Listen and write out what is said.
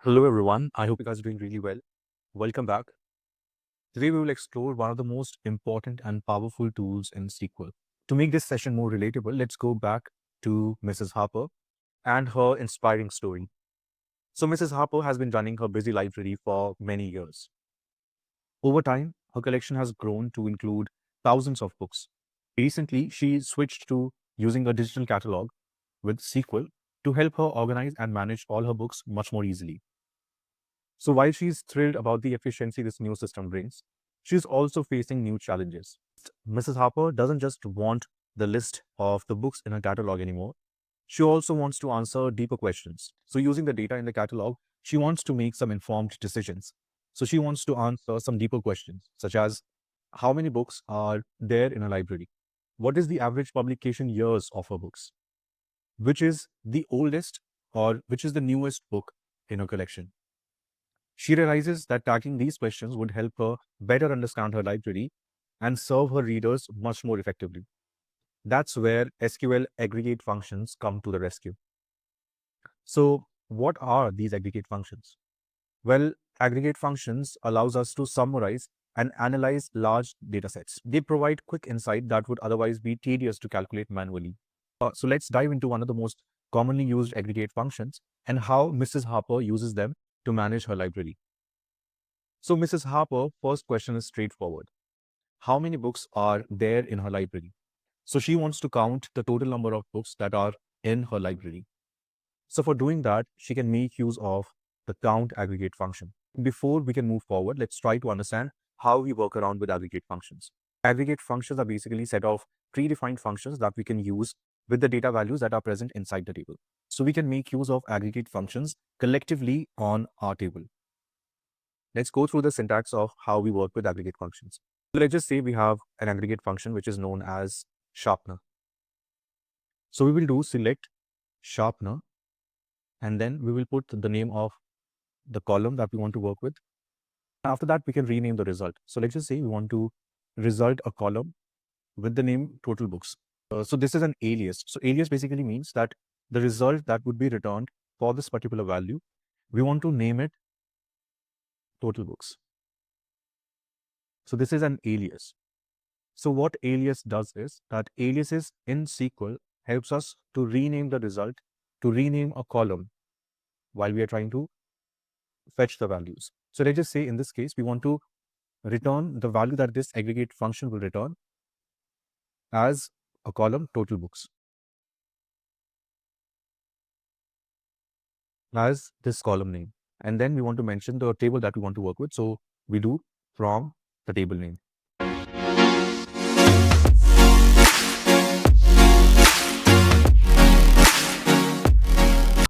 Hello everyone, I hope you guys are doing really well. Welcome back. Today we will explore one of the most important and powerful tools in SQL. To make this session more relatable, let's go back to Mrs. Harper and her inspiring story. So Mrs. Harper has been running her busy library for many years. Over time, her collection has grown to include thousands of books. Recently, she switched to using a digital catalog with SQL to help her organize and manage all her books much more easily. So while she's thrilled about the efficiency this new system brings, she's also facing new challenges. Mrs. Harper doesn't just want the list of the books in her catalog anymore. She also wants to answer deeper questions. So using the data in the catalog, she wants to make some informed decisions. So she wants to answer some deeper questions, such as how many books are there in a library? What is the average publication years of her books? Which is the oldest or which is the newest book in her collection? She realizes that tackling these questions would help her better understand her library and serve her readers much more effectively. That's where SQL aggregate functions come to the rescue. So, what are these aggregate functions? Well, aggregate functions allows us to summarize and analyze large datasets. They provide quick insight that would otherwise be tedious to calculate manually. So let's dive into one of the most commonly used aggregate functions and how Mrs. Harper uses them to manage her library. So Mrs. Harper, first question is straightforward. How many books are there in her library? So she wants to count the total number of books that are in her library. So for doing that, she can make use of the count aggregate function. Before we can move forward, let's try to understand how we work around with aggregate functions. Aggregate functions are basically a set of predefined functions that we can use with the data values that are present inside the table. So we can make use of aggregate functions collectively on our table. Let's go through the syntax of how we work with aggregate functions. So let's just say we have an aggregate function which is known as sharpener. So we will do select sharpener and then we will put the name of the column that we want to work with. After that, we can rename the result. So let's just say we want to result a column with the name total books. So this is an alias. So alias basically means that the result that would be returned for this particular value, we want to name it total books. So this is an alias. So what alias does is that aliases in SQL helps us to rename the result, to rename a column while we are trying to fetch the values. So let's just say in this case, we want to return the value that this aggregate function will return as a column total books, as this column name. And then we want to mention the table that we want to work with. So we do from the table name.